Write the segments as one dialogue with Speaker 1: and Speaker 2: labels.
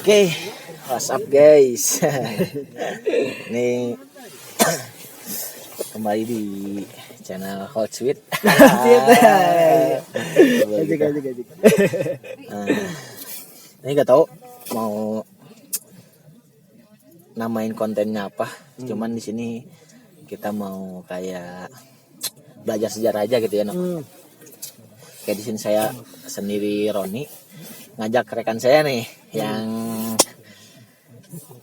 Speaker 1: Oke, what's up guys? Ini kembali di channel Hot Sweet. Ini gak tahu mau namain kontennya apa. Cuman di sini kita mau kayak belajar sejarah aja gitu ya, no? Kayak di sini saya sendiri Roni ngajak rekan saya nih yang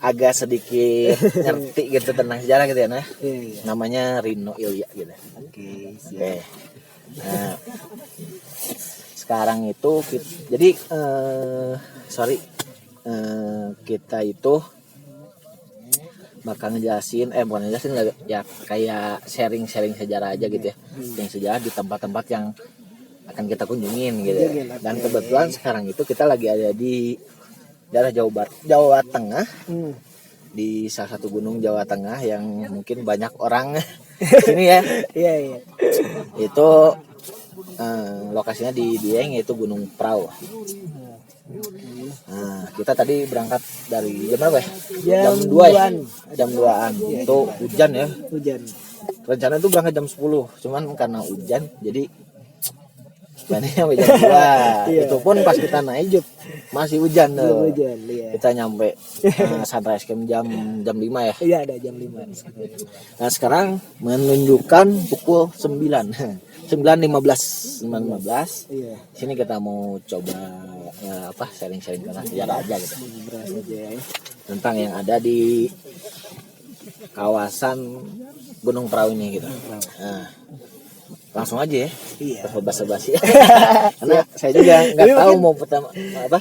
Speaker 1: agak sedikit ngerti gitu tentang sejarah gitu ya, nah. Namanya Rino Ilya gitu. Oke. Nah, sekarang itu jadi kita itu bakal ngejelasin bukan ngejelasin ya, kayak sharing sejarah aja gitu ya. Yang sejarah di tempat-tempat yang akan kita kunjungin gitu. Dan kebetulan sekarang itu kita lagi ada di daerah Jawa Tengah, di salah satu gunung Jawa Tengah yang mungkin banyak orang sini ya. Iya. Itu lokasinya di Dieng, yaitu Gunung Prau. Nah, kita tadi berangkat dari jam berapa ya? Jam 2 ya? Jam 2-an. Itu hujan ya. Rencana itu berangkat jam 10, cuman karena hujan jadi sampai jam 2. Itu pun pas kita naik masih hujan tuh. Kita nyampe sunrise camp jam 5 ya. Iya, ada jam 5. Nah, sekarang menunjukkan pukul 9. 9.15. Iya. Sini kita mau coba sharing-sharing tentang sejarah aja gitu. Tentang yang ada di kawasan Gunung Prau ini gitu. Nah, langsung aja ya. Iya. Basa-basi. Karena saya juga nggak tahu mau pertama apa.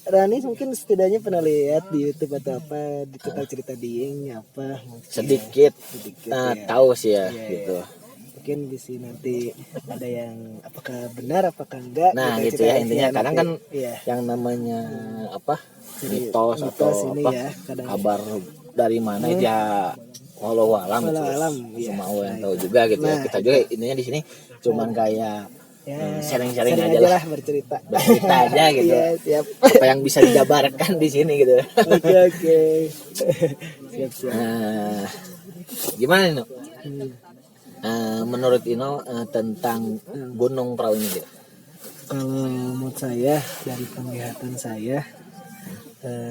Speaker 2: Rani mungkin setidaknya pernah lihat di YouTube atau apa tentang cerita Dieng apa.
Speaker 1: Sedikit. Nah, ya. Tahu sih ya gitu.
Speaker 2: Mungkin di sini nanti ada yang apakah benar apakah enggak.
Speaker 1: Nah, gitu ya intinya. Kadang kan yang namanya mitos atau
Speaker 2: ini
Speaker 1: apa
Speaker 2: ya,
Speaker 1: kabar dari mana ya. Walau alam cuma yang tahu juga gitu ya. Kita juga intinya di sini cuman kayak sharing-sharing aja lah, bercerita aja gitu.
Speaker 2: Siap.
Speaker 1: Apa yang bisa dijabarkan di sini gitu.
Speaker 2: Oke. Siap.
Speaker 1: Nah, gimana Ino? Menurut Ino tentang Gunung Prau ini gitu?
Speaker 2: Kalau menurut saya, dari penglihatan saya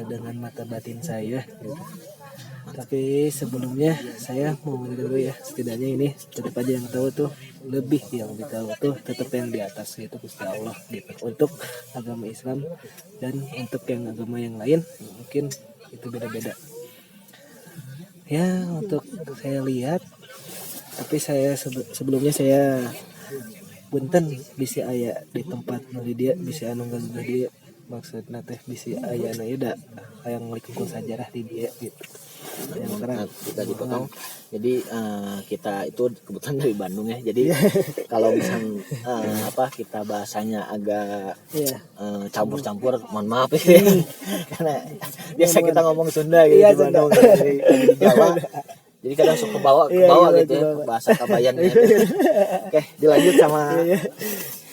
Speaker 2: dengan mata batin saya gitu. Tapi sebelumnya saya mau dulu ya, setidaknya ini tetap aja yang tahu tuh lebih tahu tuh tetap yang di atas, itu Gusti Allah gitu. Untuk agama Islam dan untuk yang agama yang lain mungkin itu beda-beda. Ya, untuk saya lihat, tapi saya sebelumnya saya punten bisa aya di tempat nuli dia bisa anu ganggu dia, maksudna teh bisa aya anu da hayang ngelikukeun sajarah di dia gitu. Yang
Speaker 1: Nah, kita dipotong. Jadi kita itu kebetulan dari Bandung ya. Jadi kalau misal kita bahasanya agak campur-campur, mohon maaf ya. Karena biasa kita ngomong Sunda gitu di Bandung, di Jawa. Jadi kadang suka bawa gitu ya, bahasa Kabayan gitu. Oke, dilanjut sama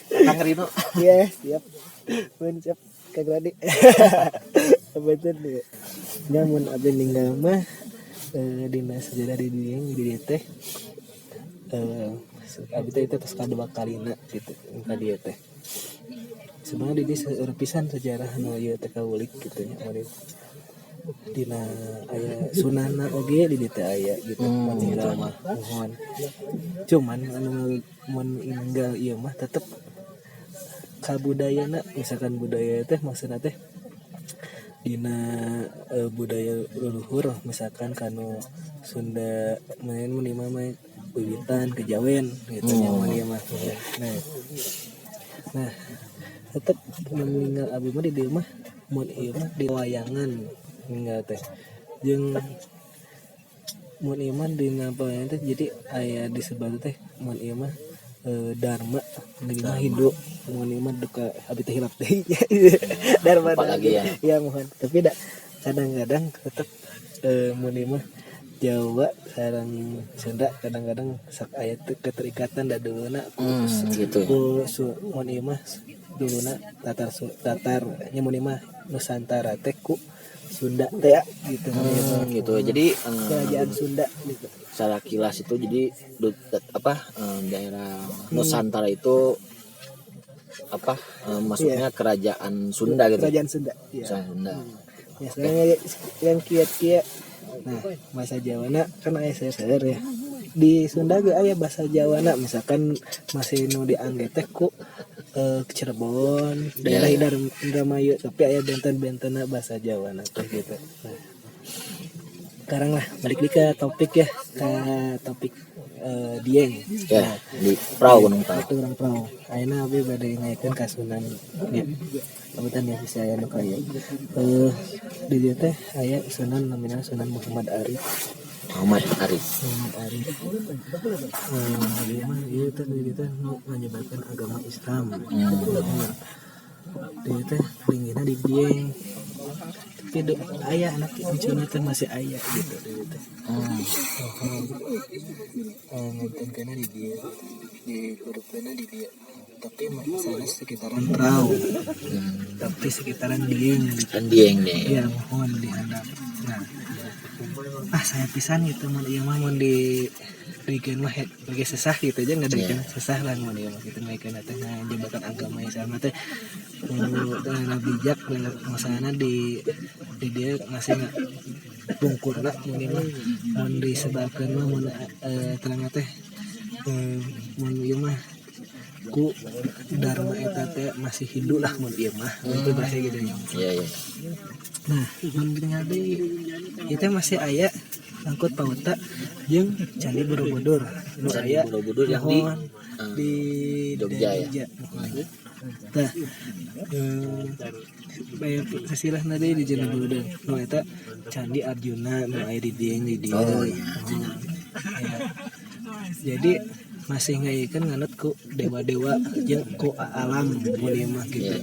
Speaker 1: Kang Rino.
Speaker 2: Iya, siap. Siap. Kang Radi. Betul deh. Namun abdi ninggal mah dina sejarah di Dieng di teh abdi teh itu pas kadua kalina gitu ka dieu teh. Sebenarnya di seueur pisan sejarah nu ieu teh kaulik gitu nya mari. Dina aya sunana oge di dieu teh aya gitu meninggal mah mohon. Cuman anu mun ninggal ieu mah tetep kabudayana, misalkan budaya teh maksudna teh dina budaya leluhur, misalkan kanu Sunda main menima main wiwitan kejawen gitu nya mah. Nah tetep meninggal abdi mah di dieu mah mun ieu mah di wayangan ninggal teh jeung mun ieu mah dina paean teh jadi aya disebut teh mun ieu mah Dharma menerima hidup, mau mah duka abdi teh hilap teh. Dharma
Speaker 1: lagi ya.
Speaker 2: Ya mohon. Tapi kadang-kadang tetap mun mah Jawa sareng Sunda kadang-kadang sak aya keterikatan da duluna
Speaker 1: gitu.
Speaker 2: Mun mah duluna Tatar nya mun mah Nusantara teh ku Sunda teh ya gitu.
Speaker 1: Gitu. Jadi
Speaker 2: Kerajaan Sunda gitu.
Speaker 1: secara kilas itu jadi daerah Nusantara itu masuknya kerajaan Sunda gitu.
Speaker 2: Kerajaan Sunda. Iya.
Speaker 1: Sunda.
Speaker 2: Ya sekarang yang kiat-kiat. Nah, bahasa Jawana kan aya seueur ya. Di Sunda ge aya bahasa Jawana, misalkan masih nu diangge teh ku Cirebon, daerah Indramayu, tapi aya benten-bentena bahasa Jawana teh gitu. Nah, sekarang lah balik lagi ke topik ya, ke topik Dieng.
Speaker 1: Ya, di Prau Gunung Prau.
Speaker 2: Itu orang Prau. Ayeuna abi bade ngaekeun ka Sunan ya. Kabupaten ya bisa aya nu kaya. Di dieu teh aya Sunan namina Sunan Muhammad Arif.
Speaker 1: Muhammad Arif.
Speaker 2: Dia mah ieu teh di teh nu menyebarkan agama Islam. Dia teh linggihna di Dieng. Tapi ayah anak cucunya teh masih ayah gitu dia teh. Nonton kena di dia, di hurufnya di dia. Tapi sana sekitaran Prau, tapi sekitaran Dieng.
Speaker 1: Kan Dieng deh.
Speaker 2: Iya, mohon dihandap. Nah, saya pisan gitu, mau iya mah mau di bikin mah bagi sesah gitu aja nggak ada ikan sesah lah mau dia mah gitu ngaikan tengah jembatan agama yang sama teh bijak masalahnya di dia masih nggak bungkur lah mau dia mah mau disebarkan mah mau terang teh mau dia mah ku dharma eta teh masih Hindu lah mau dia mah itu bahasa gitu ya.
Speaker 1: Iya.
Speaker 2: Nah, mun tinggal di itu masih aya angkut pauta jeung Candi Borobudur. Nu aya
Speaker 1: Borobudur yang
Speaker 2: di
Speaker 1: Jogja ya.
Speaker 2: Tah. Bayar sesilah nade di Candi Borobudur. Nu eta Candi Arjuna nu aya di Dieng di dieu.
Speaker 1: Oh iya.
Speaker 2: Jadi masih ngayekeun nganut ku dewa-dewa jeung ku alam mun mah gitu.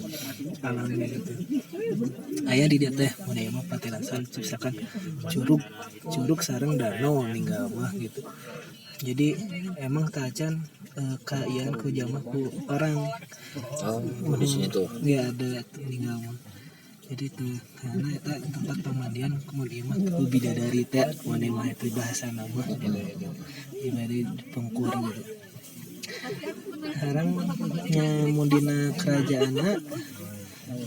Speaker 2: Alam gitu. Aya di dieu teh mun mah patilasan misalkan curug sareng danau ninggal mah gitu. Jadi emang tacan kaian ku jamah ku orang.
Speaker 1: Di sini tuh.
Speaker 2: Ya ada ninggal mah. Jadi tuh karena eta tempat pemandian kemudian mah ku bidadari teh mun mah itu bahasa nama gitu. Ibari pengkur gitu. Sekarang mun dina kerajaanna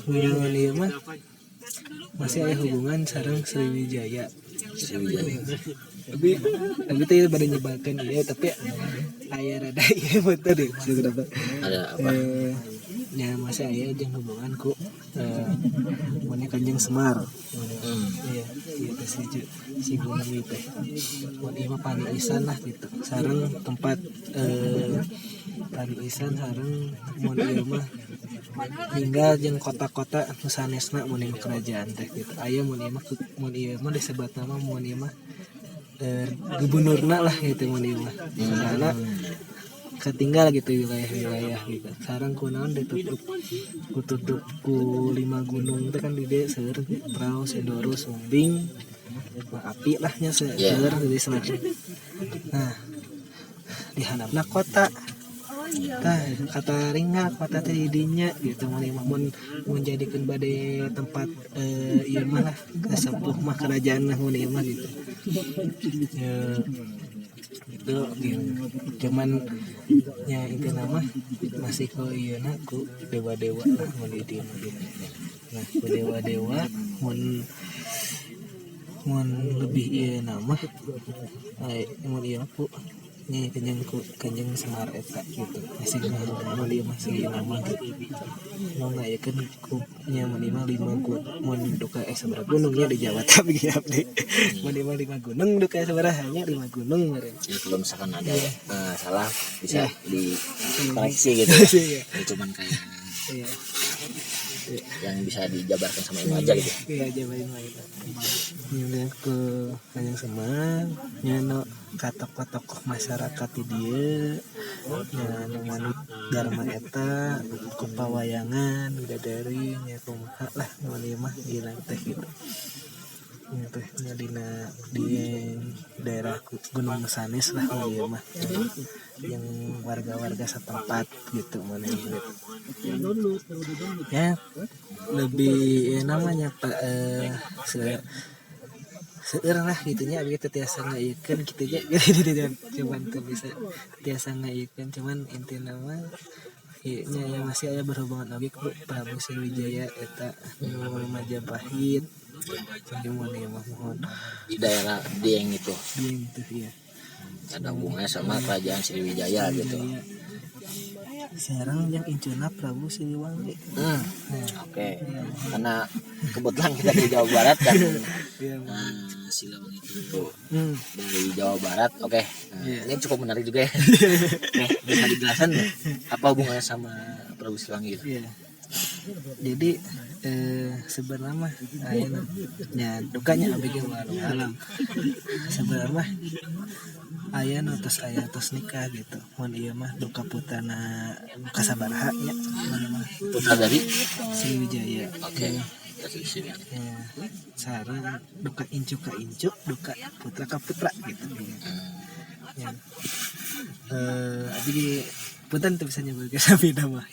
Speaker 2: mun ieu mah masih ada hubungan sareng Sriwijaya. Tapi teh pada nyebarkan ieu tapi aya rada ieu betul deh sebenarnya.
Speaker 1: Ada apa?
Speaker 2: Ya masih aya jeung hubungan ku mun Kanjeng Semar. Iya teh si gunung ieu teh. Mun ieu mah paniisan lah gitu. Sareng tempat paniisan sareng mun ieu mah ninggal jeung kota-kota nu sanesna mun ieu kerajaan teh gitu. Aya mun ieu mah disebut nama mun ieu mah gubernurna lah gitu mun ieu mah. Karena ketinggal gitu wilayah-wilayah gitu. Sekarang kunaon ditutup ku 5 gunung teh kan di dieu seueur Prau, Sindoro, Sumbing, Api lah nya seueur di selatan. Nah, di handapna kota. Tah kata ringga kota teh di dinya gitu mun menjadikan bade tempat ieu mah lah kasepuh mah kerajaan mun ieu mah gitu. Itu cuman ya itu nama masih ke ieu ku dewa-dewa lah mun di dieu. Nah, ku dewa-dewa mun lebih ieu nama mun ieu ku nya Kanjeng Semar eta gitu. Masih nama dia masih nama gitu. Mau ngayakeun ku nya mun 5 mun duka sabaraha gunungnya di Jawa tapi ya abdi. Mun 5 gunung duka sabaraha nya 5 gunung meureun.
Speaker 1: Jadi kalau misalkan ada salah bisa dikoreksi gitu. Itu cuman kayak yang bisa dijabarkan sama ilmu aja gitu.
Speaker 2: Iya, jabarin lah itu. Ini ke Kanjeng Semar, nyano tokoh-tokoh masyarakat di dia, nyano manut dharma eta, ku pawayangan, bidadari, nya kumaha lah, nu mah gila teh gitu. Itu di daerah Gunung Mesanis lah dia mah, yang warga-warga setempat gitu mana gitu. Ya lebih namanya Pak seueur lah gitunya begitu tiasa ngaeukeun kitu nya gitu cuman tuh bisa tiasa ngaeukeun cuman intina mah ieu nya yang masih aya berhubungan lagi ku Prabu Sriwijaya eta nu Majapahit jadi mohon
Speaker 1: di daerah Dieng itu
Speaker 2: Dieng itu ya
Speaker 1: ada hubungannya sama kerajaan Sriwijaya gitu.
Speaker 2: sekarang yang incuna Prabu Siliwangi.
Speaker 1: Oke. Karena kebetulan kita di Jawa Barat kan. Siliwangi itu dari Jawa Barat. Oke. Ini cukup menarik juga ya. Bisa dijelaskan apa hubungannya sama Prabu Siliwangi itu?
Speaker 2: Iya. Jadi sebenarnya ya dukanya abg walau alam sebenarnya aya nu tos aya tos nikah gitu mun ieu mah duka putana kasabaraha nya
Speaker 1: Putra dari
Speaker 2: Sriwijaya.
Speaker 1: Oke.
Speaker 2: Ya, sareng duka incu ka incu duka putra ka putra gitu ya. Abdi punten teu bisa nyebut ke sabida mah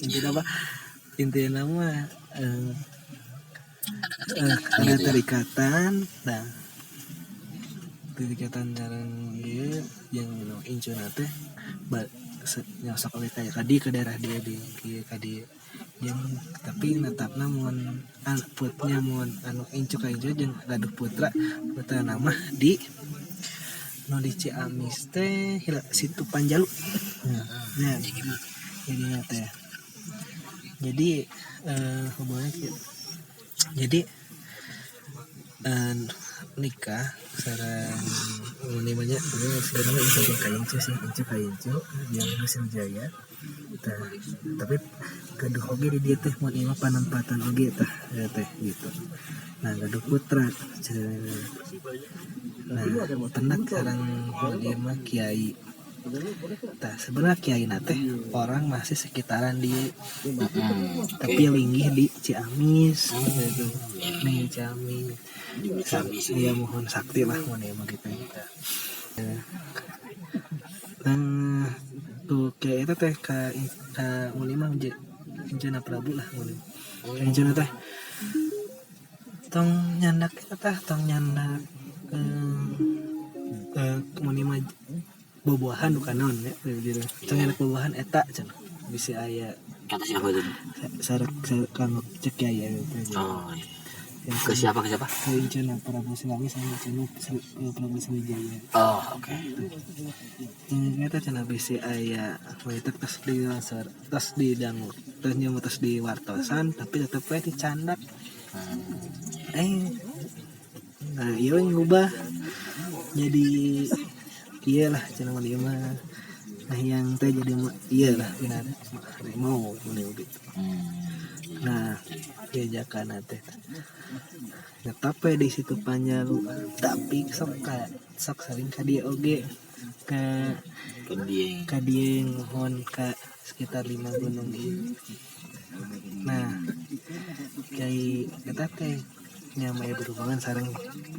Speaker 2: intinya mah ada terikatan nah terikatan jarang dia yang incuna teh nyosok oleh kayak kadi ke daerah dia di kadi yang tapi natapna mun putnya mun anu incu ka incu jeung gaduh putra nama di nu di Ciamis teh situ Panjalu. Nah jadi teh jadi hubungannya jadi nikah sareng namanya sebenarnya bisa kaincu sih kaincu yang Sriwijaya tapi gaduh oge di dia teh mun ieu mah panempatan oge tah teh gitu. Nah gaduh putra nah tenak sareng ieu mah kiai. Nah sebenarnya kiai teh orang masih sekitaran di tapi linggih di Ciamis gitu nih Ciamis ya mohon sakti lah mohon ya gitu tuh kayak itu teh ka mulima Incuna Prabu lah mulima Incuna teh tong nyandak mulima boboahan bukan naon ya gitu. Tong nyandak boboahan eta cenah bisa aya
Speaker 1: kata siapa itu?
Speaker 2: Sarak kang cek ya gitu.
Speaker 1: Oh iya. Ke siapa?
Speaker 2: Ke Incuna Prabu Siliwangi sama Incuna Prabu Sriwijaya.
Speaker 1: Oh oke.
Speaker 2: Ternyata cenah bisi aya eta tos di laser, tos di dangu, tos nyamu tos di wartosan tapi tetep we dicandak. Nah ieu ngubah jadi ieu lah cenah ieu mah. Nah yang teh jadi ieu lah benar mau gitu. Nah diajakan teh tetap di situ Panjalu tapi sok saling ka dieu oge ka Dieng mohon ka sekitar 5 gunung ini. Nah kayak eta teh nyamai berhubungan sareng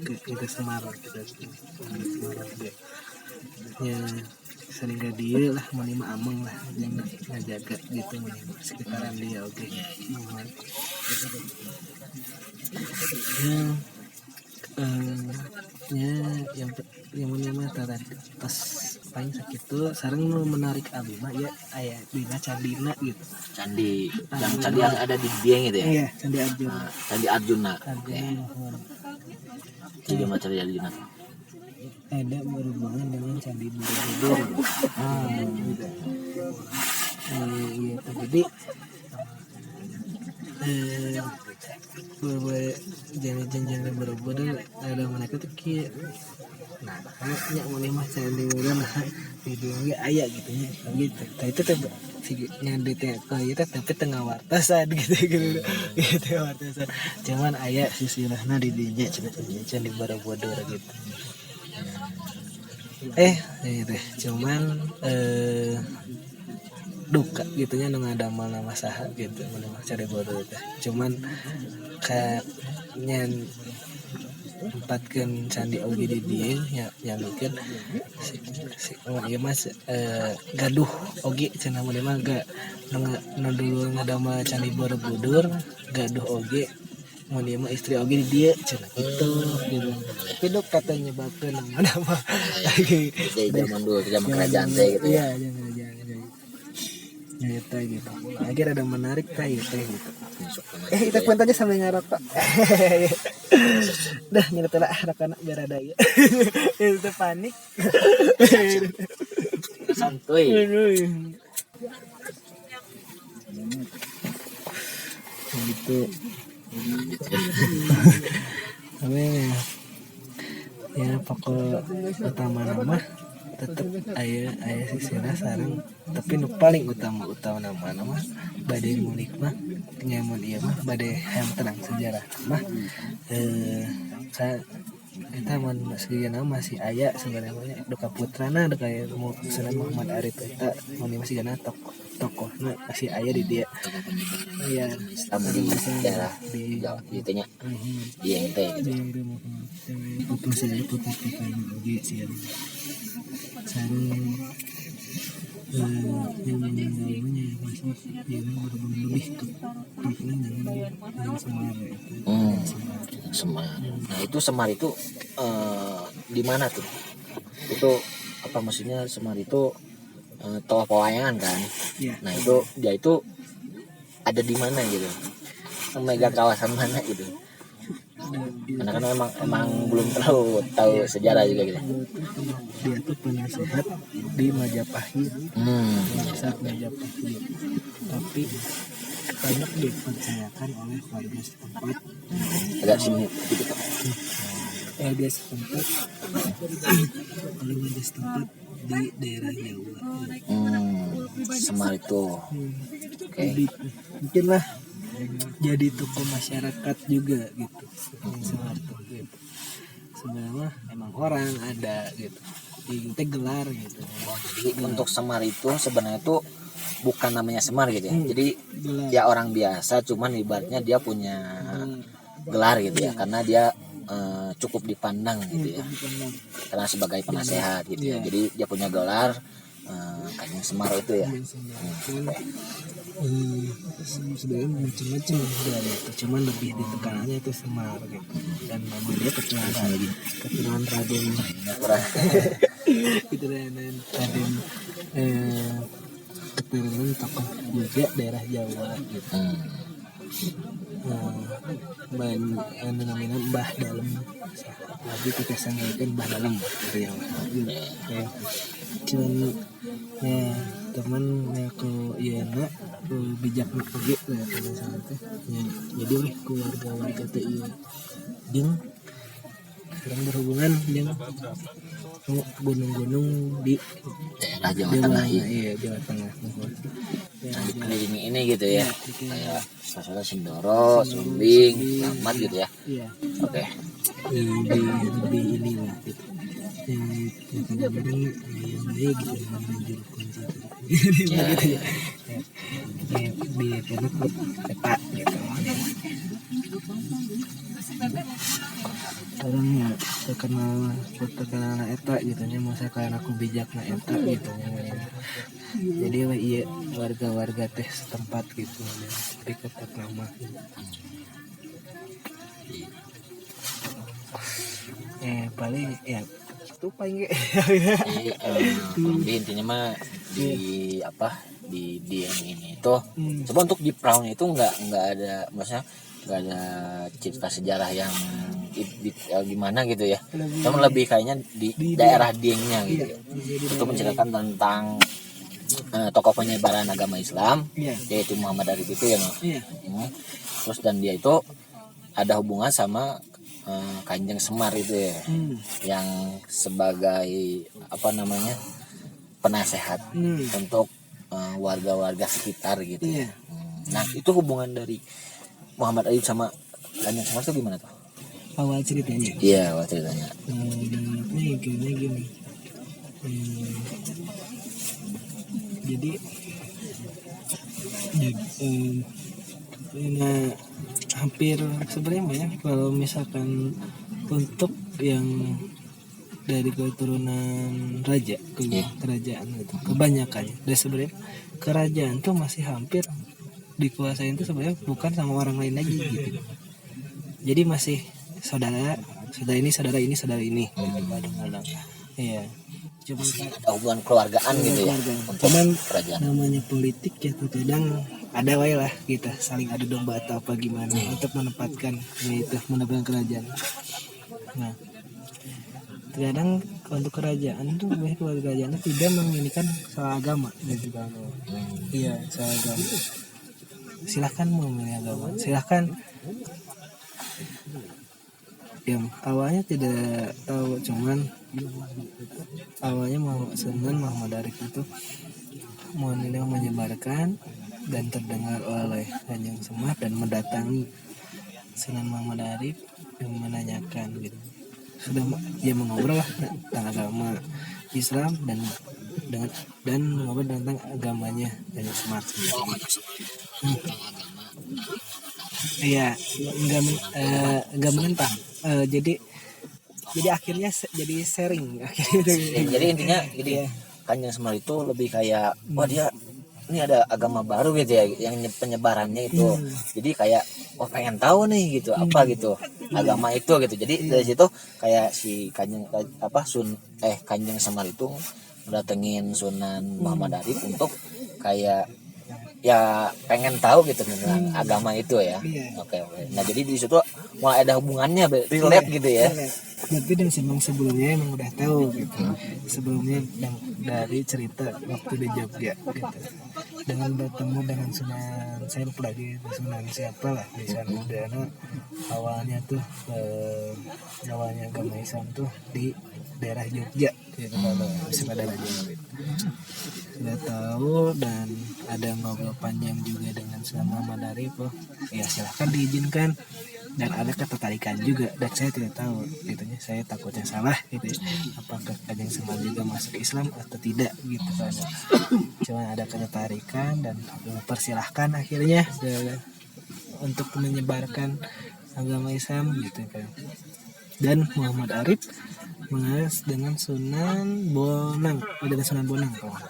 Speaker 2: ke Semarang kita Semarang deh ya sering ka dieu lah menima ameng lah yang ngajaga gitu menima sekitaran dia oge mohon yang menima tarik pas paling sakitu sareng nu menarik abi mah ya aya dina candina gitu.
Speaker 1: Candi yang ada di Dieng itu ya?
Speaker 2: Iya, Candi Arjuna.
Speaker 1: Candi Arjuna. Jadi
Speaker 2: Oke.
Speaker 1: Candi Arjuna.
Speaker 2: Ada berhubungan dengan Candi Borobudur. Gitu. Iya, jadi jangan Borobudur ada mereka tuh kieu. Nah, nya mulai mah Candi Borobudur di dunia aya gitu nya gitu. Tah itu teh nyandi teh itu tapi tengah wartasan gitu wartasan. Cuman aya sisilahna di dinya Candi Borobudur gitu. Teh cuman duka gitunya nu ngadamal nama saha gitu menurut Candi Borobudur teh. Cuman ka nyan tempatkan candi oge di dia yang bikin ya mas gaduh oge cenah mun mah ga nu dulu ngadamel candi Borobudur gaduh oge mun ieu mah istri oge di dia cenah gitu gitu. Tapi dok katanya nyebabkeun nama lagi
Speaker 1: Dari zaman dulu, zaman kerajaan teh gitu ya.
Speaker 2: iya jangan ya teh gitu. Akhirnya ada menarik teh gitu. Kita kuantanya sambil ngarokok. Dah nyerita lah anak-anak biar ada ya. Itu panik.
Speaker 1: Santuy.
Speaker 2: Gitu. Ya pokok utama nama tetap ayah sisina sareng tapi nu paling utama nama badai mulik mah nyamun iya mah badai yang tenang sejarah mah saya kita mun segitu masih ayah sebenarnya duka putrana duka mau Sunan Muhammad Arif eta mun masih gana tokoh masih ayah di dia ya
Speaker 1: Islam di daerah
Speaker 2: di
Speaker 1: Jawa gitu nya di ente gitu.
Speaker 2: Putus saya putus pikan oge sih sareng yang meninggalnya masih yang berbeda lebih terkenal dengan Semar
Speaker 1: Semar. Nah itu Semar itu di mana tuh? Itu apa maksudnya Semar itu toa pewayangan kan?
Speaker 2: ya.
Speaker 1: Nah itu dia itu ada di mana gitu? Memegang kawasan mana gitu? Karena kan emang belum terlalu tahu sejarah juga gitu.
Speaker 2: Dia tuh penasehat di Majapahit. Saat Majapahit. Tapi banyak dipercayakan oleh warga setempat.
Speaker 1: Agak sini gitu Pak.
Speaker 2: Warga setempat oleh warga setempat di daerah Jawa.
Speaker 1: Semar itu. Oke.
Speaker 2: Mungkin lah jadi tokoh masyarakat juga gitu. Semar tuh gitu. Sebenarnya emang orang ada gitu. Itu gelar gitu.
Speaker 1: Jadi untuk Semar itu sebenarnya tuh bukan namanya Semar gitu ya. Jadi
Speaker 2: Gelar.
Speaker 1: ya orang biasa cuman ibaratnya dia punya gelar gitu ya karena dia cukup dipandang gitu ya. Karena sebagai penasehat gitu ya. Jadi dia punya gelar Kanjeng Semar itu ya.
Speaker 2: Sebenarnya macam-macam gitu. Cuman lebih ditekanannya itu Semar gitu. Dan memang dia keturunan Raden keturunan keturunan tokoh juga daerah Jawa gitu. Namanya Mbah Dalem lagi kita sanggaikan Mbah Dalem gitu ya. Cuman ya teman ya ku iya nak bijak nak gitu ya misalnya teh ya, jadi weh keluarga teh iya jeung sedang berhubungan dengan gunung-gunung di
Speaker 1: daerah Jawa Tengah ya.
Speaker 2: Iya Jawa Tengah ya,
Speaker 1: Dikelilingi ini gitu ya. Kayak salah Sindoro, Sumbing, Lamat gitu ya.
Speaker 2: iya
Speaker 1: Oke.
Speaker 2: lebih ini lah gitu yang kadang-kadang yang baik gitu yang menjadi kunci gitu ya di pondok peta gitu orangnya terkenal eta gitu nya masa kan aku bijak na eta gitu jadi iya warga-warga teh setempat gitu tapi tetap nama paling ya itu paling
Speaker 1: Jadi intinya mah di apa di yang ini tuh coba untuk di perahunya itu nggak ada maksudnya nggak ada cerita sejarah yang gimana gitu ya, cuma lebih kayaknya di daerah Diengnya gitu ya. Itu menceritakan tentang tokoh penyebaran agama Islam yaitu Muhammad Arif itu yang terus dan dia itu ada hubungan sama Kanjeng Semar itu ya, yang sebagai apa namanya penasehat untuk warga-warga sekitar gitu. Nah itu hubungan dari Muhammad Arif sama Kanjeng Semar itu gimana tuh?
Speaker 2: Awal ceritanya?
Speaker 1: Iya awal ceritanya.
Speaker 2: Ini gini. Jadi hampir sebenarnya banyak kalau misalkan untuk yang dari keturunan raja ke kerajaan gitu kebanyakannya. Dan sebenarnya kerajaan tuh masih hampir dikuasain tuh sebenarnya bukan sama orang lain lagi gitu. Jadi masih saudara ini saudara ini saudara ini gitu kadang-kadang. Iya. Cuman
Speaker 1: hubungan keluargaan gitu ya.
Speaker 2: Cuman
Speaker 1: Kerajaan.
Speaker 2: namanya politik ya terkadang ada wae lah kita saling adu domba atau apa gimana untuk menempatkan kerajaan. Nah, terkadang untuk kerajaan tuh banyak kerajaan itu tidak menginikan soal agama gitu kan. Iya, soal agama. Silahkan memilih agama. Silahkan. Ya, awalnya tidak tahu, cuman awalnya Muhammad Arif itu menyebarkan dan terdengar oleh Kanjeng Semar dan mendatangi Sunan Muhammad Arif dan menanyakan gitu. Sudah dia mengobrol lah tentang agama Islam dan mengobrol tentang agamanya Kanjeng Semar sendiri. Iya, enggak menentang. Jadi akhirnya jadi sharing akhirnya.
Speaker 1: Jadi intinya gini, Kanjeng Semar itu lebih kayak wah dia ini ada agama baru gitu ya yang penyebarannya itu. Jadi kayak pengen tahu nih gitu apa gitu agama itu gitu. Jadi dari situ kayak si Kanjeng Kanjeng Semar itu mendatengin Sunan Muhammad Arif untuk kayak ya pengen tahu gitu tentang agama itu ya. Oke. Nah jadi di situ mulai ada hubungannya relate gitu ya.
Speaker 2: Tapi dan sebelumnya emang udah tahu gitu. Sebelumnya dari cerita waktu di Jogja gitu. Dengan bertemu dengan Sunan, saya lupa lagi Sunan siapa lah di sana. Dan awalnya agama Islam tuh di daerah Jogja gitu kalau daerah Jogja. Sudah tahu dan ada ngobrol panjang juga dengan Sunan Muhammad Arif. Ya silahkan diizinkan dan ada ketertarikan juga dan saya tidak tahu gitunya, saya takutnya salah gitu ya, apakah Kanjeng Semar juga masuk Islam atau tidak gitu kan. Cuma ada ketertarikan dan persilahkan akhirnya untuk menyebarkan agama Islam gitu kan. Dan Muhammad Arif mengaras dengan Sunan Bonang, Sunan Bonang kalau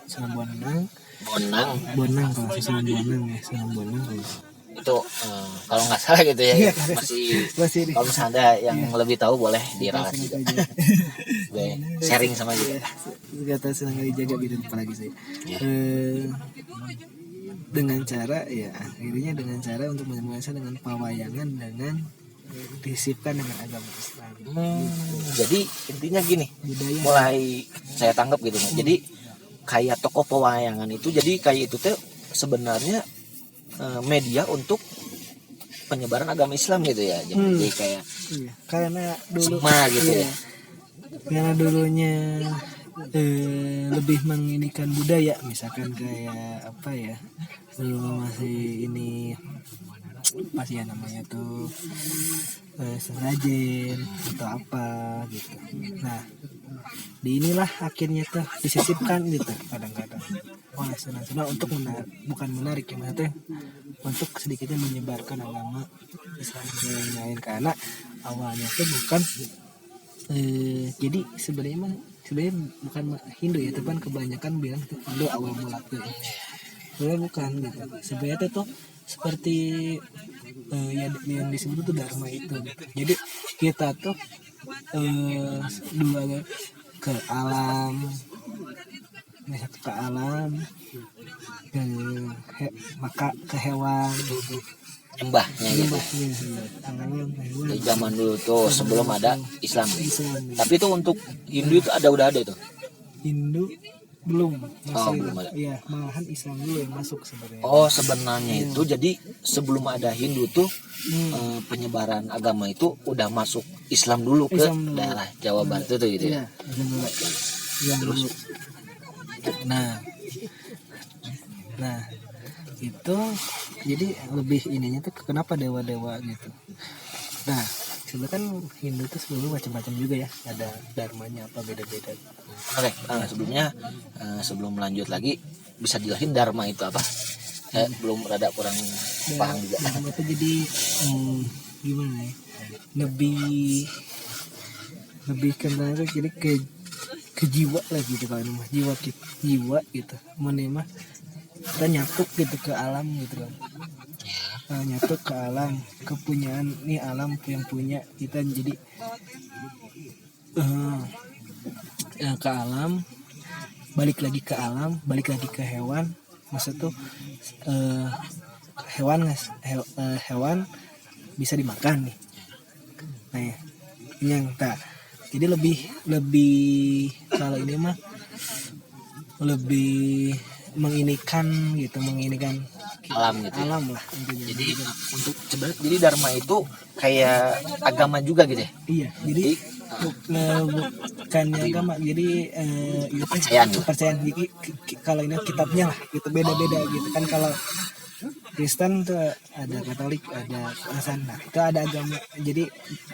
Speaker 2: Sunan Bonang
Speaker 1: itu kalau nggak salah gitu ya masih kalau misalnya yang lebih tahu boleh diralat juga sharing sama juga
Speaker 2: kata Sunan Kalijaga gitu apalagi sih dengan cara ya akhirnya dengan cara untuk menyembuhkan dengan pawayangan dengan disipkan dengan agama Islam.
Speaker 1: Jadi intinya gini budaya mulai saya tanggap gitu jadi kayak tokoh pewayangan itu jadi kayak itu tuh sebenarnya media untuk penyebaran agama Islam gitu ya. Jadi kayak
Speaker 2: karena dulu
Speaker 1: gitu ya.
Speaker 2: Karena dulunya lebih menginikan budaya misalkan kayak apa ya dulu masih ini apa ya namanya tuh sengajen atau apa gitu. Nah di inilah akhirnya tuh disisipkan gitu kadang-kadang oleh Sunan untuk bukan menarik ya maksudnya untuk sedikitnya menyebarkan agama Islam yang lain karena awalnya tuh bukan jadi sebenarnya bukan Hindu ya tapi kan kebanyakan bilang itu Hindu awal mulanya sebenarnya bukan gitu sebenarnya itu tuh seperti yang disebut tuh dharma itu gitu. Jadi kita tuh dua ke alam maka ke hewan
Speaker 1: nyembahnya gitu. Di zaman dulu tuh sebelum ada Islam. Tapi itu untuk Hindu itu udah ada itu.
Speaker 2: Hindu belum
Speaker 1: belum ada.
Speaker 2: Ya malahan Islam dulu yang masuk sebenarnya.
Speaker 1: Sebenarnya itu jadi sebelum ada Hindu tuh penyebaran agama itu udah masuk Islam dulu ke daerah Jawa Barat itu gitu ya.
Speaker 2: Terus nah itu jadi lebih ininya tuh kenapa dewa-dewa gitu. Nah sebenarnya kan Hindu tuh sebelumnya macam-macam juga ya, ada dharmanya apa beda-beda.
Speaker 1: Oke, sebelumnya sebelum lanjut lagi bisa jelasin dharma itu apa? Belum rada kurang paham juga.
Speaker 2: Dharma itu jadi gimana ya? Lebih lebih kenal jadi ke jiwa lah gitu kan, jiwa gitu menemah kita nyatuk gitu ke alam gitu kan. Nyatuk ke alam, kepunyaan nih alam yang punya kita, jadi ke alam, balik lagi ke alam, balik lagi ke hewan. Maksud tuh hewan bisa dimakan nih. Nah, yang tak. Jadi lebih kalau ini mah lebih menginikan
Speaker 1: alam gitu.
Speaker 2: Alam lah intinya.
Speaker 1: Jadi untuk sebenarnya jadi dharma itu kayak agama juga gitu ya.
Speaker 2: Iya, jadi bukannya agama, jadi kepercayaan. Jadi kalau ini kitabnya lah, gitu beda-beda gitu kan. Kalau Kristen tuh ada Katolik, ada Protestan, nah itu ada agama. Jadi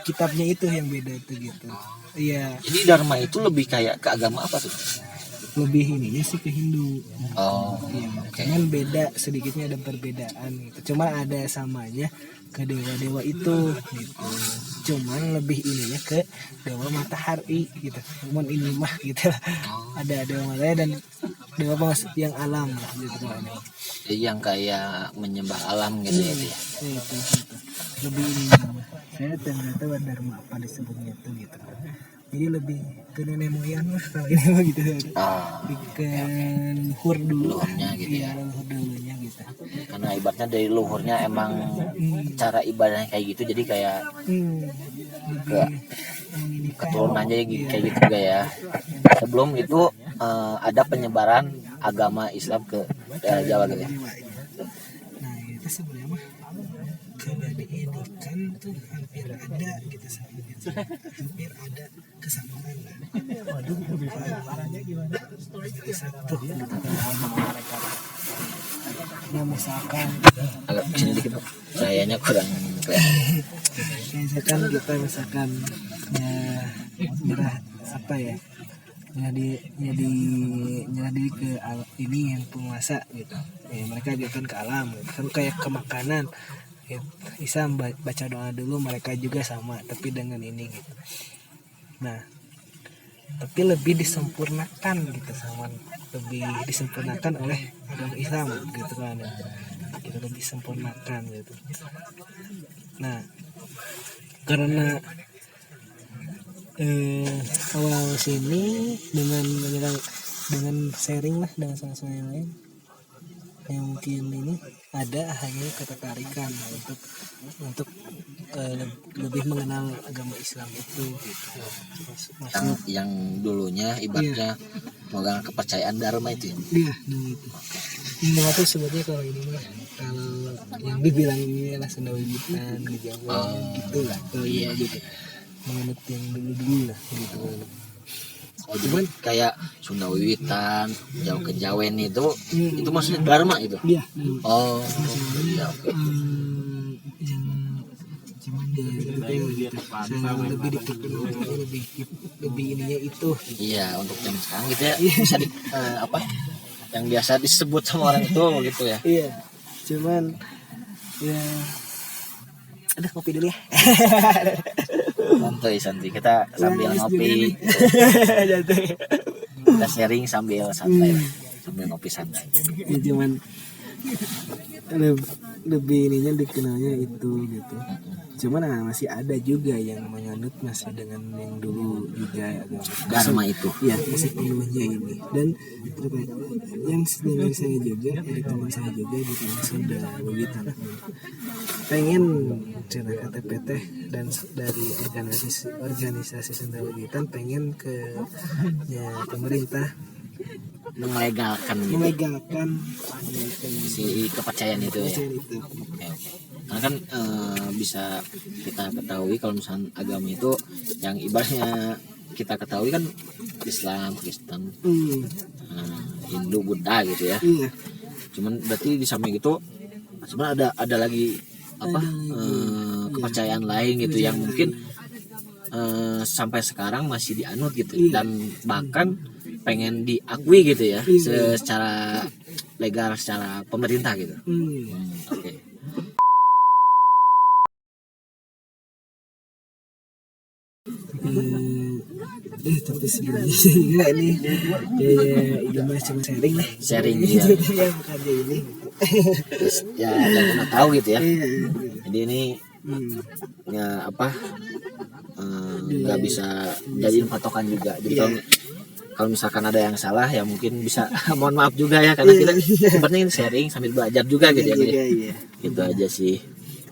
Speaker 2: kitabnya itu yang beda tuh gitu. Iya.
Speaker 1: Jadi dharma itu lebih kayak ke agama apa tuh?
Speaker 2: Lebih ininya sih ke Hindu.
Speaker 1: Iya. Okay.
Speaker 2: Cuman beda, sedikitnya ada perbedaan gitu. Cuman ada samanya ke dewa-dewa itu gitu. Cuman lebih ininya ke dewa matahari gitu. Cuman ini mah gitu. Ada dewa matahari dan dewa yang alam gitu kan.
Speaker 1: Jadi yang kayak menyembah alam gitu ya.
Speaker 2: Itu. Lebih ini. Saya tidak tahu dharma apa disebutnya itu gitu. Jadi lebih ke nenek moyang lah kalau ini mah gitu. Ke luhur dulu.
Speaker 1: Luhurnya gitu ya.
Speaker 2: Luhur dulunya gitu.
Speaker 1: Karena ibaratnya dari luhurnya emang cara ibadahnya kayak gitu, jadi kayak ke keturunannya kayak gitu juga ya. Sebelum itu ada penyebaran agama Islam ke daerah Jawa gitu ya.
Speaker 2: Nah itu sebenarnya mah kalau diinikan tuh hampir ada gitu, hampir ada kesamaan lah. Waduh, warnanya gimana? Satu gitu kan mereka. Ya misalkan
Speaker 1: agak kecil dikit, sayanya kurang
Speaker 2: kelihatan. Misalkan ya nyerah apa ya, jadi ke ini yang penguasa gitu ya, mereka ajukan ke alam gitu. Kan kayak ke makanan ya, bisa baca doa dulu, mereka juga sama tapi dengan ini gitu. Nah tapi lebih disempurnakan gitu, lebih disempurnakan oleh agama Islam gitu kan ya. Kita lebih sempurnakan gitu. Nah karena awal sini dengan sharing lah dengan sama-sama yang lain yang mungkin ini ada hanya ketertarikan untuk lebih mengenal agama Islam itu gitu.
Speaker 1: yang dulunya ibaratnya megang kepercayaan dharma itu.
Speaker 2: Iya, itu. Ini tuh sebetulnya kalau ini mah, kalau yang dibilang ini adalah Sunda Wiwitan di Jawa gitu lah. Iya gitu. Mengenut yang dulu lah gitu.
Speaker 1: Cuman kayak Sunda Wiwitan, Jawa Kejawen itu maksudnya dharma itu.
Speaker 2: Iya.
Speaker 1: Iya.
Speaker 2: Cuman lebih ditekan, lebih ininya itu.
Speaker 1: Iya, untuk yang sekarang gitu ya bisa apa yang biasa disebut sama orang itu gitu ya.
Speaker 2: Iya. Cuman ya ada kopi dulu ya.
Speaker 1: Santai kita sambil ngopi. Kita sharing sambil santai, sambil ngopi santai.
Speaker 2: Ya, cuman lebih ininya dikenalnya itu gitu. Cuman masih ada juga yang menganut masih dengan yang dulu juga
Speaker 1: dharma itu.
Speaker 2: Ya masih penuhnya ini. Dan yang dari saya juga, dari teman saya juga di Sunda Wiwitan pengen cina KTPT dan dari organisasi Sunda Wiwitan pengen ke ya, pemerintah
Speaker 1: melegalkan si kepercayaan itu ya. Okay. Karena kan bisa kita ketahui kalau misalnya agama itu yang ibaratnya kita ketahui kan Islam, Kristen, Hindu, Buddha gitu ya. Cuman berarti di samping itu sebenarnya ada lagi apa kepercayaan lain gitu yang mungkin sampai sekarang masih dianut gitu dan bahkan pengen diakui gitu ya secara legal, secara pemerintah gitu. Oke.
Speaker 2: Tapi sebelumnya juga ini ini mah cuma sharing lah.
Speaker 1: Sharing ya.
Speaker 2: Ya bukannya ini.
Speaker 1: Ya yang pernah tahu gitu ya.
Speaker 2: Iya.
Speaker 1: Jadi ini ya apa nggak bisa jadiin patokan juga. Jadi kalau misalkan ada yang salah ya mungkin bisa mohon maaf juga ya karena kita sebenarnya sharing sambil belajar juga gitu ya.
Speaker 2: Iya.
Speaker 1: Gitu aja sih.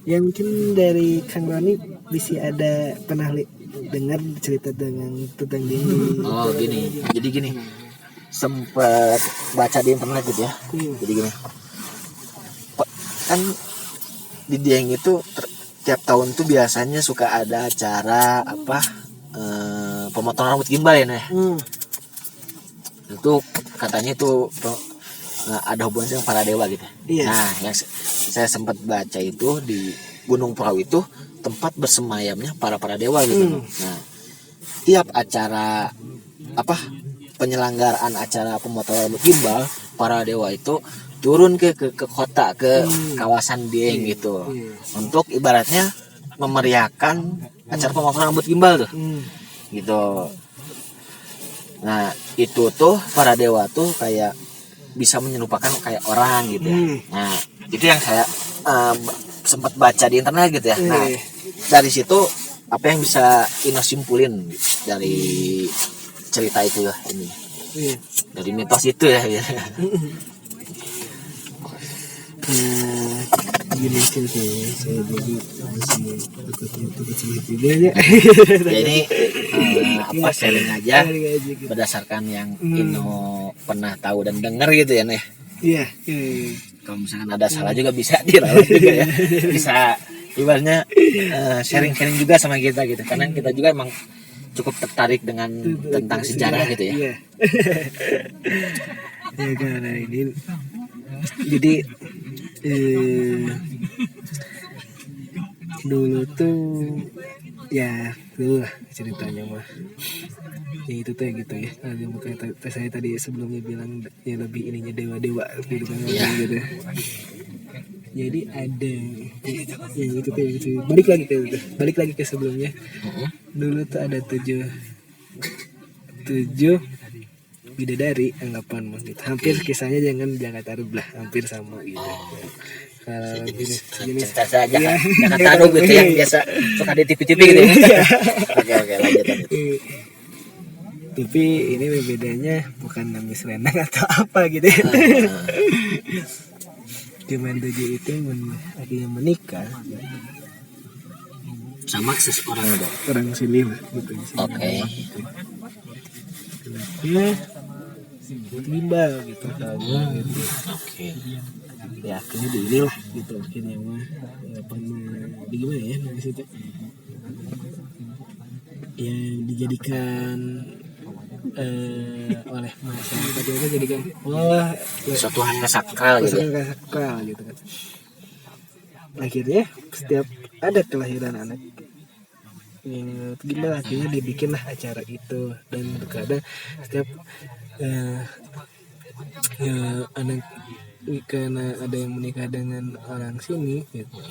Speaker 2: Ya mungkin dari Kang Roni bisa ada pernah dengar cerita tentang Dengue.
Speaker 1: Oh gini, jadi gini, sempat baca di internet gitu ya. Jadi gini, kan di Dieng itu tiap tahun tuh biasanya suka ada acara apa pemotongan rambut gimbal ya nih. Itu katanya itu ada hubungannya dengan para dewa gitu. Nah, yang saya sempat baca itu di Gunung Perahu itu tempat bersemayamnya para dewa gitu. Nah, tiap acara apa penyelenggaraan acara pemotongan rambut gimbal, para dewa itu turun ke kota, ke kawasan Dieng gitu. Untuk ibaratnya memeriahkan acara pemotongan rambut gimbal tuh. Gitu. Nah, itu tuh para dewa tuh kayak bisa menyerupakan kayak orang gitu ya. Nah, itu yang saya sempat baca di internet gitu ya. Nah, dari situ apa yang bisa Ino simpulin dari cerita itu ya ini? Dari mitos itu ya.
Speaker 2: Gini ceritanya saya jadi masih juga ya.
Speaker 1: Jadi apa sharing aja berdasarkan yang Ino pernah tahu dan dengar gitu ya nih.
Speaker 2: Iya.
Speaker 1: Kalau misalkan ada salah juga bisa diralat juga ya. Bisa ibaratnya sharing-sharing juga sama kita gitu. Karena kita juga emang cukup tertarik dengan tentang sejarah gitu ya.
Speaker 2: Iya. Ya karena ini jadi dulu tuh ya dulu lah ceritanya mah ya itu tuh gitu ya. Saya tadi sebelumnya bilang ya lebih ininya dewa-dewa gitu kan gitu. Jadi ada yang itu tuh balik lagi ke sebelumnya. Dulu tuh ada tujuh bidadari anggapan mah gitu. Hampir kisahnya jangan taruh lah, hampir sama gitu. Kalau jenis
Speaker 1: saja jangan taruh gitu yang biasa suka di TV-TV gitu ya. Oke lanjut.
Speaker 2: Tapi ini bedanya bukan Namis Renang atau apa gitu ya. Cuman tujuh itu akhirnya menikah
Speaker 1: sama seseorang ada
Speaker 2: orang sini lah gitu.
Speaker 1: Oke.
Speaker 2: Ya gimbal gitu kan.
Speaker 1: Oke.
Speaker 2: Ya akhirnya di inilah gitu akhirnya mah di gimana ya di situ yang dijadikan oleh masyarakat itu jadikan
Speaker 1: suatu hal yang sakral gitu
Speaker 2: kan. Akhirnya setiap ada kelahiran anak yang gimbal akhirnya dibikinlah acara itu dan terkadang setiap anak karena ada yang menikah dengan orang sini gitu.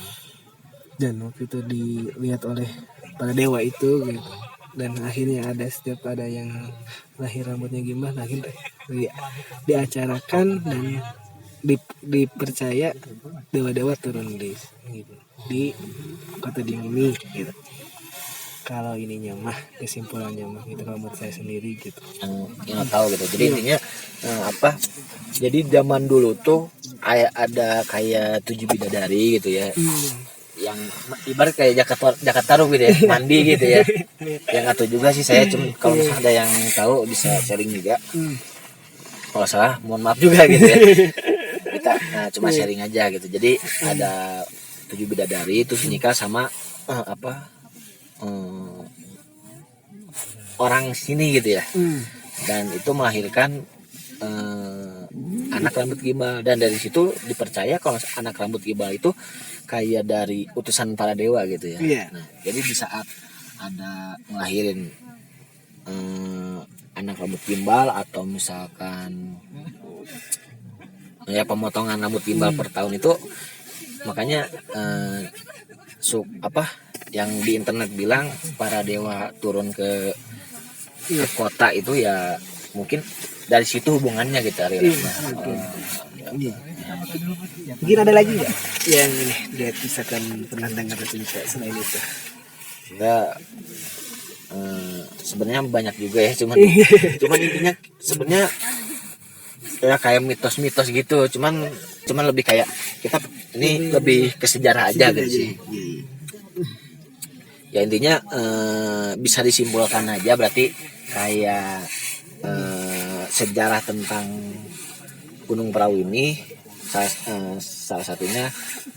Speaker 2: Dan waktu itu dilihat oleh para dewa itu gitu. Dan akhirnya setiap ada yang lahir rambutnya gimbal akhirnya diacarakan dan dipercaya dewa-dewa turun di kota Dieng ini gitu. Kalau ininya mah kesimpulannya mah gitu kalau menurut saya sendiri gitu.
Speaker 1: Yang tahu gitu. Jadi intinya jadi zaman dulu tuh ada kayak 7 bidadari gitu ya. Yang ibarat kayak Jakarta Taruh gitu ya, mandi gitu ya. Yang nggak tahu juga sih saya, cuma kalau misalnya ada yang tahu bisa sharing juga. Kalau salah mohon maaf juga gitu ya. Kita cuma sharing aja gitu. Jadi ada 7 bidadari itu nikah sama orang sini gitu ya. Dan itu melahirkan anak rambut gimbal, dan dari situ dipercaya kalau anak rambut gimbal itu kayak dari utusan para dewa gitu ya. Nah, jadi di saat ada ngelahirin anak rambut gimbal atau misalkan ya pemotongan rambut gimbal per tahun itu, makanya yang di internet bilang para dewa turun ke ke kota itu ya mungkin dari situ hubungannya gitu relate-nya.
Speaker 2: Iya. Mungkin ada lagi nggak yang ini dia misalkan pernah dengar cerita selain itu?
Speaker 1: Ya sebenarnya banyak juga ya, cuman intinya sebenarnya ya kayak mitos-mitos gitu, cuman lebih kayak kita ini lebih ke sejarah aja gitu sih. Ya intinya bisa disimpulkan aja berarti kayak sejarah tentang Gunung Prau ini salah satunya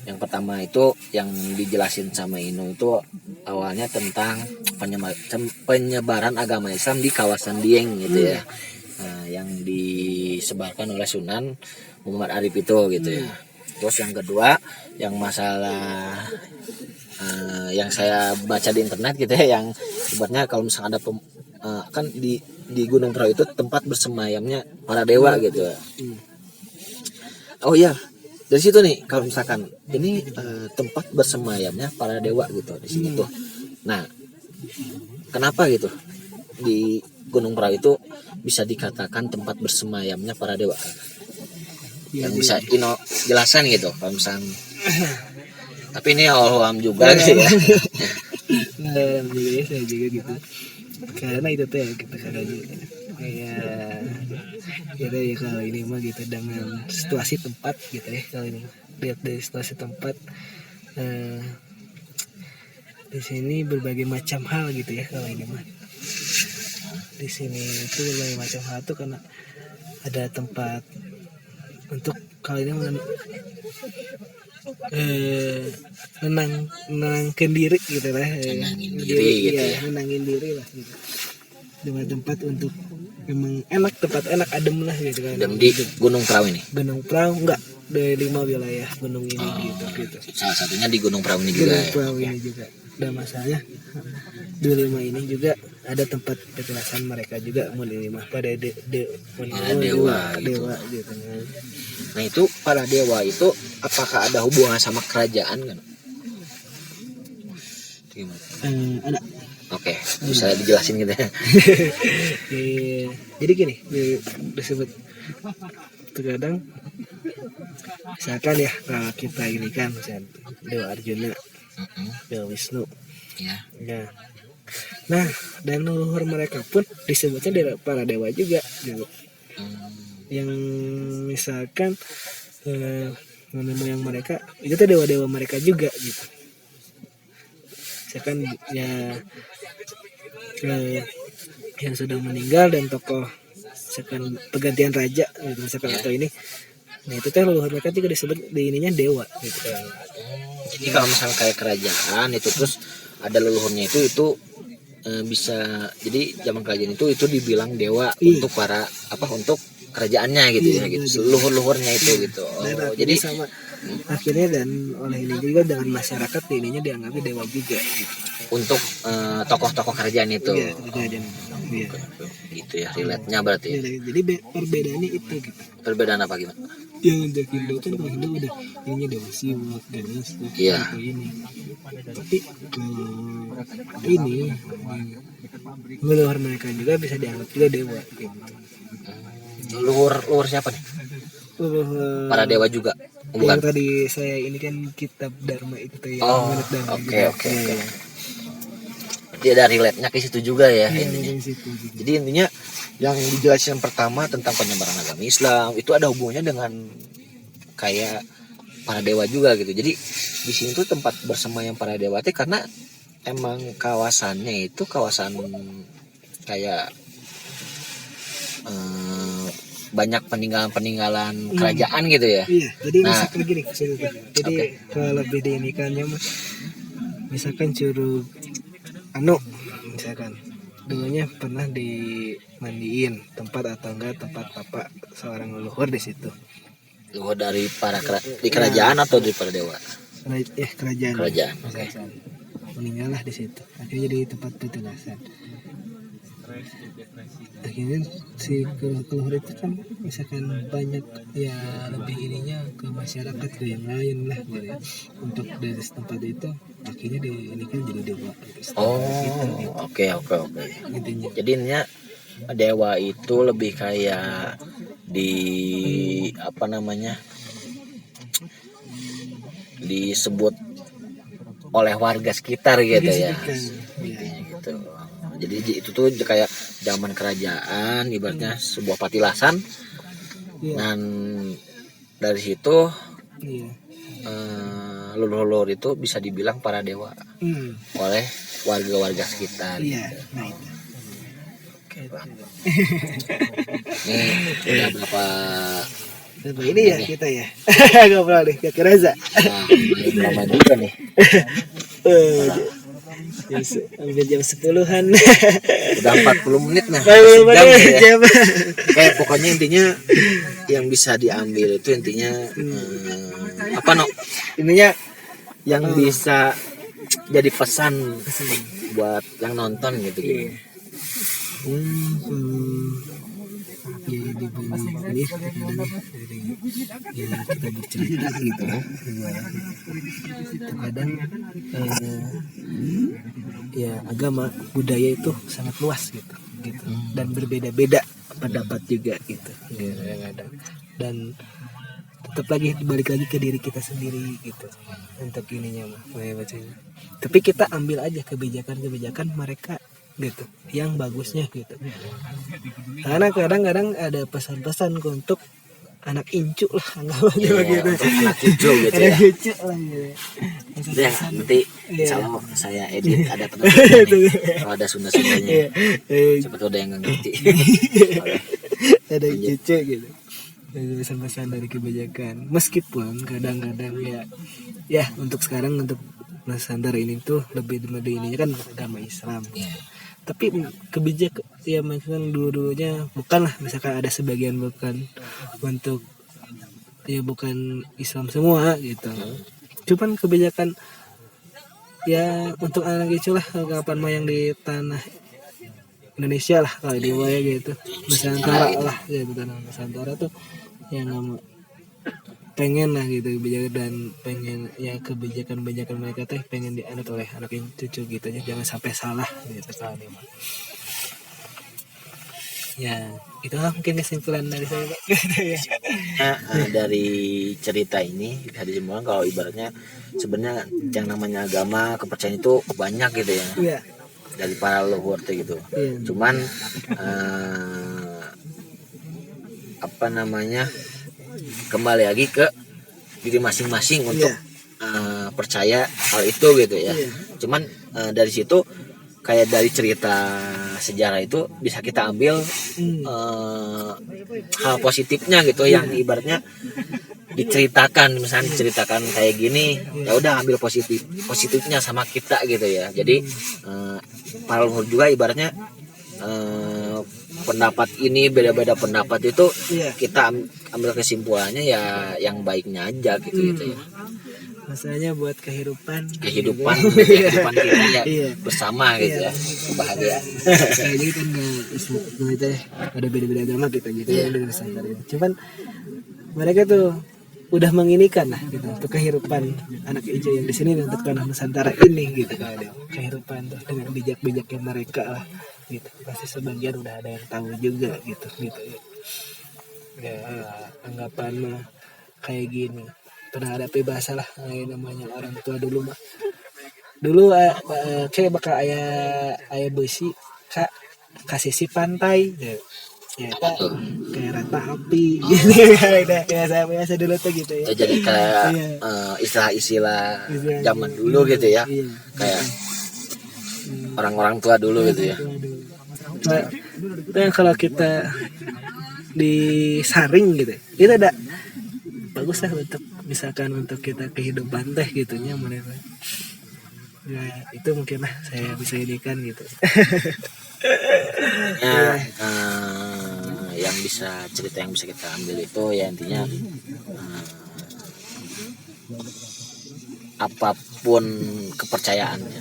Speaker 1: yang pertama itu yang dijelasin sama Inu itu awalnya tentang penyebaran agama Islam di kawasan Dieng gitu ya. Yang disebarkan oleh Sunan Muhammad Arif itu gitu ya. Terus yang kedua yang masalah yang saya baca di internet gitu ya, yang sebetulnya kalau misalnya ada kan di Gunung Prau itu tempat bersemayamnya para dewa gitu ya. Oh iya, dari situ nih kalau misalkan ini tempat bersemayamnya para dewa gitu di sini tuh. Nah, kenapa gitu di Gunung Prau itu bisa dikatakan tempat bersemayamnya para dewa? Yang bisa Ino jelasan gitu kalau misalkan. Tapi ini Allahualam juga sih ya.
Speaker 2: Alhamdulillah saya juga gitu. Karena itu tuh ya kita kayak kita ya kalau ini mah gitu dengan situasi tempat gitu ya, kalau ini lihat dari situasi tempat di sini berbagai macam hal gitu ya, kalau ini mah di sini itu berbagai macam hal tuh karena ada tempat untuk kalau ini menenangkan diri gitu lah, menenangin diri lah gitu. Dengan tempat untuk memang tempat enak adem lah gitu kan.
Speaker 1: Adem di Gunung Prau ini.
Speaker 2: Gunung Prau enggak, dari 5 wilayah gunung ini gitu.
Speaker 1: Salah satunya di Gunung Prau ini juga.
Speaker 2: Gunung Prau ini juga. Dan masalahnya di 5 ini juga ada tempat petilasan mereka juga menerima pada dewa gitu kan.
Speaker 1: Nah itu para dewa itu apakah ada hubungan sama kerajaan kan?
Speaker 2: Ada.
Speaker 1: Oke, bisa dijelasin gitu ya.
Speaker 2: Jadi gini, disebut terkadang misalkan ya kalau kita ini kan misalkan Dewa Arjuna, Dewa Wisnu, ya. Nah dan leluhur mereka pun disebutnya para dewa juga gitu. Yang misalkan nenek moyang mereka itu tuh dewa-dewa mereka juga gitu. Misalkan ya yang sudah meninggal dan tokoh misalkan pergantian raja gitu misalkan atau ini, nah itu kan leluhur mereka juga disebut di ininya dewa gitu kan.
Speaker 1: Jadi kalau misalnya kayak kerajaan itu terus ada leluhurnya itu bisa jadi zaman kerajaan itu dibilang dewa untuk para untuk kerajaannya gitu ya gitu. Leluhur-leluhurnya itu gitu.
Speaker 2: Jadi sama akhirnya dan oleh ini juga dengan masyarakat ininya dianggapnya dewa juga gitu.
Speaker 1: Untuk tokoh-tokoh kerajaan itu.
Speaker 2: Iya.
Speaker 1: Gitu ya, relate-nya berarti.
Speaker 2: Ya, jadi perbedaannya itu gitu.
Speaker 1: Perbedaan apa gimana?
Speaker 2: Yang untuk Hindu kan kalau Hindu udah ininya dewa Siwa, Ganesha, atau ini. Tapi ini leluhur mereka juga bisa dianggap juga dewa gitu.
Speaker 1: Leluhur siapa nih? Para dewa juga.
Speaker 2: Bukan. Yang tadi saya ini kan kitab Dharma itu yang
Speaker 1: Oke. Jadi ada relate-nya ke situ juga ya. Jadi intinya yang dijelasin pertama tentang penyebaran agama Islam itu ada hubungannya dengan kayak para dewa juga gitu. Jadi di sini tuh tempat bersemayam para dewa itu karena emang kawasannya itu kawasan kayak banyak peninggalan kerajaan gitu ya.
Speaker 2: Iya, jadi misalkan gini, jadi kalau lebih diinikannya misalkan Curug misalkan dulunya pernah dimandiin tempat atau enggak tempat bapak seorang leluhur di situ.
Speaker 1: Leluhur dari para di kerajaan atau dari para dewa?
Speaker 2: Kerajaan.
Speaker 1: Okay.
Speaker 2: Meninggallah di situ. Akhirnya jadi tempat petilasan. Akhirnya si leluhur itu kan misalkan banyak ya lebih ininya ke masyarakat ke yang lain lah gitu ya. Untuk dari tempat itu akhirnya ini kan jadi dewa gitu.
Speaker 1: Oke. Intinya jadi dewa itu lebih kayak di apa namanya, disebut oleh warga sekitar gitu ya, intinya gitu. Jadi itu tuh kayak zaman kerajaan, ibaratnya sebuah patilasan, dan dari situ leluhur itu bisa dibilang para dewa oleh warga-warga sekitar.
Speaker 2: Nah itu.
Speaker 1: Ini udah berapa
Speaker 2: ini ya kita ya ngobrol nih ke Reza.
Speaker 1: lama juga nih.
Speaker 2: Jam 10-an.
Speaker 1: Udah 40 menit nah.
Speaker 2: Jam.
Speaker 1: Kayak pokoknya intinya yang bisa diambil itu intinya apa no? Intinya yang bisa jadi pesan buat yang nonton gitu.
Speaker 2: Ya di bumi ini terkadang dari ya kita bercerita gitu ya, terkadang ya agama budaya itu sangat luas gitu dan berbeda-beda pendapat juga gitu kadang, dan tetap lagi balik lagi ke diri kita sendiri gitu untuk ininya mah bacanya, tapi kita ambil aja kebijakan mereka gitu yang bagusnya gitu, karena kadang-kadang ada pesan-pesan untuk anak incu lah anggapannya begitu,
Speaker 1: anak incu gitu ya.
Speaker 2: Incu lah gitu.
Speaker 1: Ya nanti insyaallah saya edit ada penonton kalau ada Sunda-Sundanya, siapa tahu ada yang nggak ngerti.
Speaker 2: Ada incu gitu, pesan-pesan dari kebijakan, meskipun kadang-kadang ya untuk sekarang untuk Nusantara ini tuh lebih ini kan agama Islam. Tapi kebijakan ya misalkan dulu-dulunya bukanlah, misalkan ada sebagian bukan untuk ya bukan Islam semua gitu, cuman kebijakan ya untuk anak itu lah kapan mah yang di tanah Indonesia lah kalau di Waya gitu, Nusantara lah ya tanah Nusantara tuh yang pengen lah gitu kebijakan, dan pengen ya kebijakan mereka teh pengen dianut oleh anak cucu gitu aja, jangan sampai salah gitu kan ya. Itulah mungkin kesimpulan dari saya Pak.
Speaker 1: Dari cerita ini bisa disimpulkan kalau ibaratnya sebenarnya yang namanya agama kepercayaan itu banyak gitu ya, dari para leluhur gitu. Cuman apa namanya, kembali lagi ke diri masing-masing untuk percaya hal itu gitu ya. Cuman dari situ kayak dari cerita sejarah itu bisa kita ambil hal positifnya gitu, yang ibaratnya diceritakan, misalnya diceritakan kayak gini, ya udah ambil positifnya sama kita gitu ya. Jadi para leluhur juga ibaratnya pendapat ini beda-beda pendapat itu kita ambil kesimpulannya ya yang baiknya aja gitu ya.
Speaker 2: Masalahnya buat kehidupan
Speaker 1: kehidupan kita ya bersama gitu ya, kebahagiaan.
Speaker 2: Jadi kan kita ada beda-beda agama kita gitu ya dengan Nusantara. Cuman mereka tuh udah menginikan lah gitu untuk kehidupan anak hijau yang di sini untuk tanah Nusantara ini gitu kan, kehidupan tuh dengan bijak-bijaknya mereka lah gitu. Pasti sebagian udah ada yang tahu juga gitu ya. Anggapan mah kayak gini, pernah ada bahasa lah namanya orang tua dulu mah kayak bakal ayah besi kak kasih si pantai ya kayak rata api gitu ya, saya biasa dulu tuh gitu ya.
Speaker 1: Jadi kayak istilah-istilah zaman dulu gitu ya, kayak orang-orang tua dulu gitu ya.
Speaker 2: Nah, kalau kita disaring gitu, itu ada bagus lah untuk misalkan untuk kita kehidupan teh gitunya mereka. Ya itu mungkin lah saya bisa jadikan gitu.
Speaker 1: Yang bisa cerita yang bisa kita ambil itu ya intinya apapun kepercayaannya,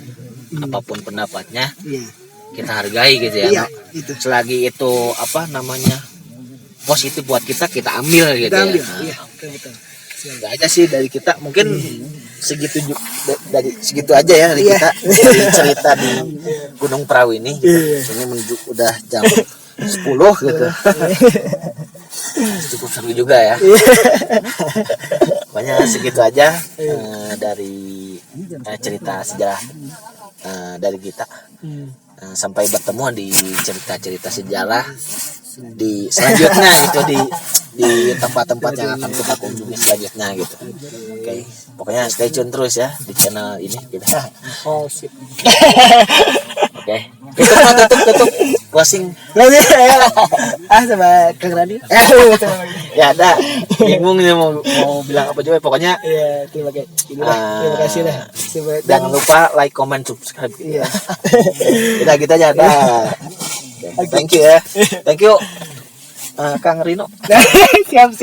Speaker 1: apapun pendapatnya, kita hargai gitu ya. Selagi itu apa namanya positif buat kita ambil gitu ya.
Speaker 2: Betul.
Speaker 1: Nggak aja sih dari kita mungkin segitu aja ya dari kita dari cerita di Gunung Perahu ini gitu. Ini menuju udah jam 10 gitu. Cukup seru juga ya. Pokoknya segitu aja dari cerita sejarah dari kita. Sampai bertemu di cerita-cerita sejarah di selanjutnya gitu, di tempat-tempat yang akan kita kunjungi selanjutnya gitu. Oke, pokoknya stay tune terus ya di channel ini gitu.
Speaker 2: Oh sip.
Speaker 1: Oke, tutup closing.
Speaker 2: Sama Kang Radi.
Speaker 1: Ya ada bingung nih mau bilang apa juga, pokoknya
Speaker 2: Iya, terima kasih dah.
Speaker 1: jangan lupa like, comment, subscribe gitu.
Speaker 2: Iya.
Speaker 1: Udah gitu aja dah. Okay, thank you ya. Thank you Kang Rino.
Speaker 2: Siap.